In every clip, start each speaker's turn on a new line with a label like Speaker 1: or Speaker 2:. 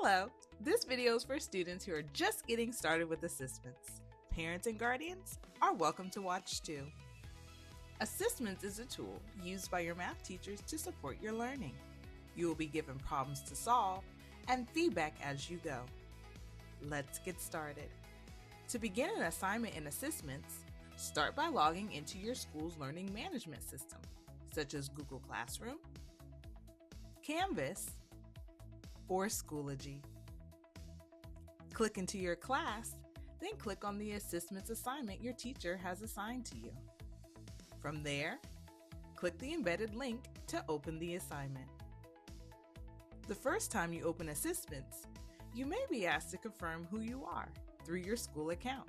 Speaker 1: Hello! This video is for students who are just getting started with ASSISTments. Parents and guardians are welcome to watch too. ASSISTments is a tool used by your math teachers to support your learning. You will be given problems to solve and feedback as you go. Let's get started. To begin an assignment in ASSISTments, start by logging into your school's learning management system, such as Google Classroom, Canvas, or Schoology. Click into your class, then click on the ASSISTments assignment your teacher has assigned to you. From there, click the embedded link to open the assignment. The first time you open ASSISTments, you may be asked to confirm who you are through your school account.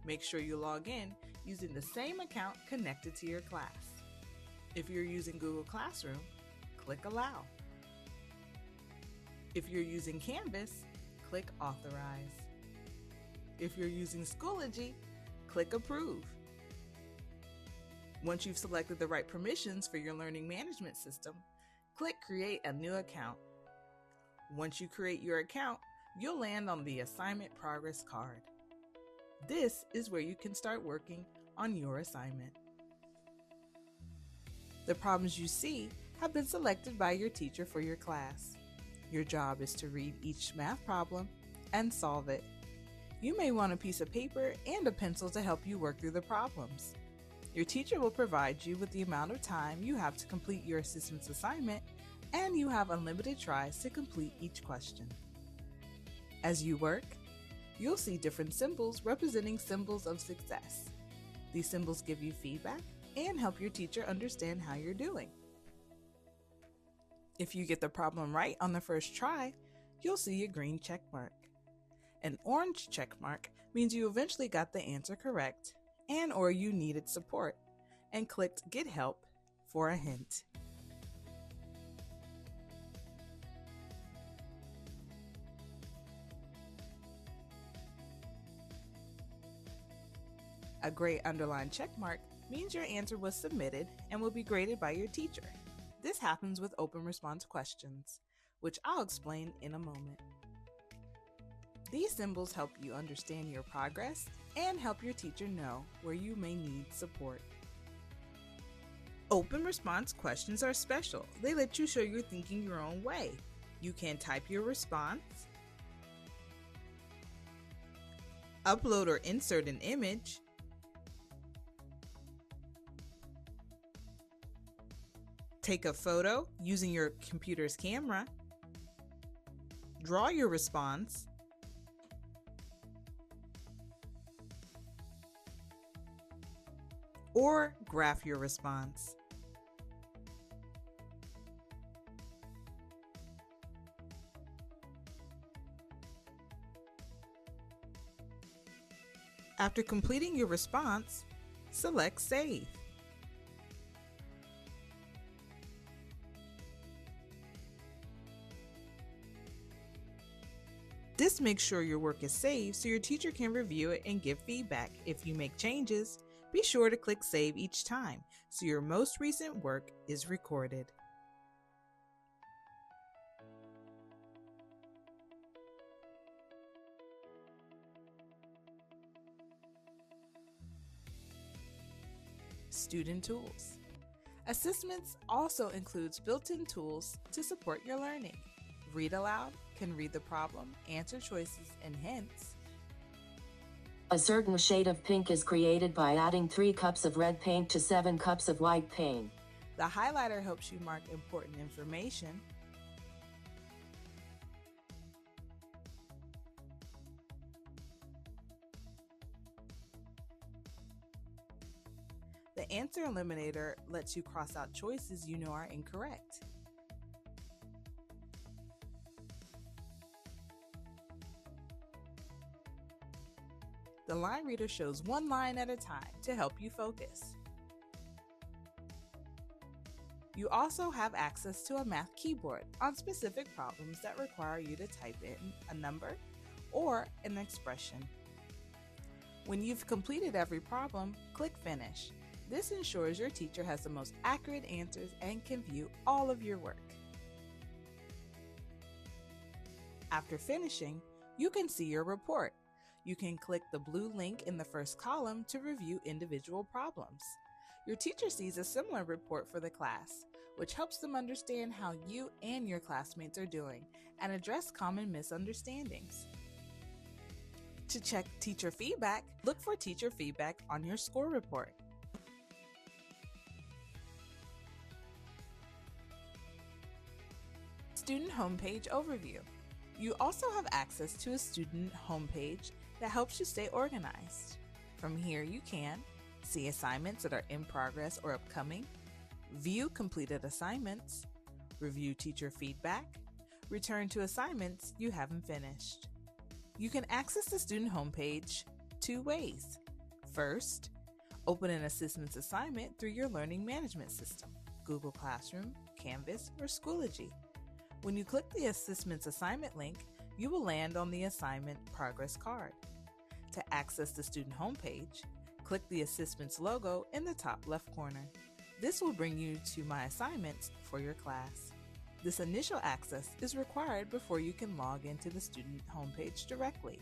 Speaker 1: Make sure you log in using the same account connected to your class. If you're using Google Classroom, click Allow. If you're using Canvas, click Authorize. If you're using Schoology, click Approve. Once you've selected the right permissions for your learning management system, click Create a new account. Once you create your account, you'll land on the Assignment Progress card. This is where you can start working on your assignment. The problems you see have been selected by your teacher for your class. Your job is to read each math problem and solve it. You may want a piece of paper and a pencil to help you work through the problems. Your teacher will provide you with the amount of time you have to complete your ASSISTments assignment, and you have unlimited tries to complete each question. As you work, you'll see different symbols representing symbols of success. These symbols give you feedback and help your teacher understand how you're doing. If you get the problem right on the first try, you'll see a green check mark. An orange check mark means you eventually got the answer correct or you needed support and clicked Get Help for a hint. A gray underlined check mark means your answer was submitted and will be graded by your teacher. This happens with open response questions, which I'll explain in a moment. These symbols help you understand your progress and help your teacher know where you may need support. Open response questions are special. They let you show you're thinking your own way. You can type your response, upload or insert an image, take a photo using your computer's camera, draw your response, or graph your response. After completing your response, select Save. This makes sure your work is saved so your teacher can review it and give feedback. If you make changes, be sure to click Save each time so your most recent work is recorded. Student Tools. ASSISTments also includes built-in tools to support your learning. Read aloud can read the problem, answer choices, and hints.
Speaker 2: A certain shade of pink is created by adding 3 cups of red paint to 7 cups of white paint.
Speaker 1: The highlighter helps you mark important information. The answer eliminator lets you cross out choices you know are incorrect. The line reader shows one line at a time to help you focus. You also have access to a math keyboard on specific problems that require you to type in a number or an expression. When you've completed every problem, click Finish. This ensures your teacher has the most accurate answers and can view all of your work. After finishing, you can see your report. You can click the blue link in the first column to review individual problems. Your teacher sees a similar report for the class, which helps them understand how you and your classmates are doing and address common misunderstandings. To check teacher feedback, look for teacher feedback on your score report. Student homepage overview. You also have access to a student homepage that helps you stay organized. From here, you can see assignments that are in progress or upcoming, view completed assignments, review teacher feedback, return to assignments you haven't finished. You can access the student homepage two ways. First, open an ASSISTments assignment through your learning management system, Google Classroom, Canvas, or Schoology. When you click the ASSISTments assignment link, you will land on the assignment progress card. To access the student homepage, click the ASSISTments logo in the top left corner. This will bring you to My Assignments for your class. This initial access is required before you can log into the student homepage directly.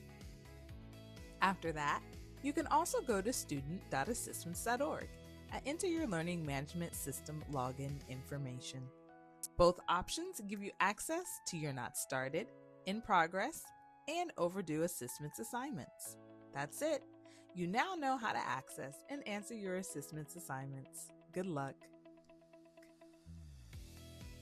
Speaker 1: After that, you can also go to student.assistments.org and enter your learning management system login information. Both options give you access to your not started, in progress, and overdue ASSISTments assignments. That's it. You now know how to access and answer your ASSISTments assignments. Good luck.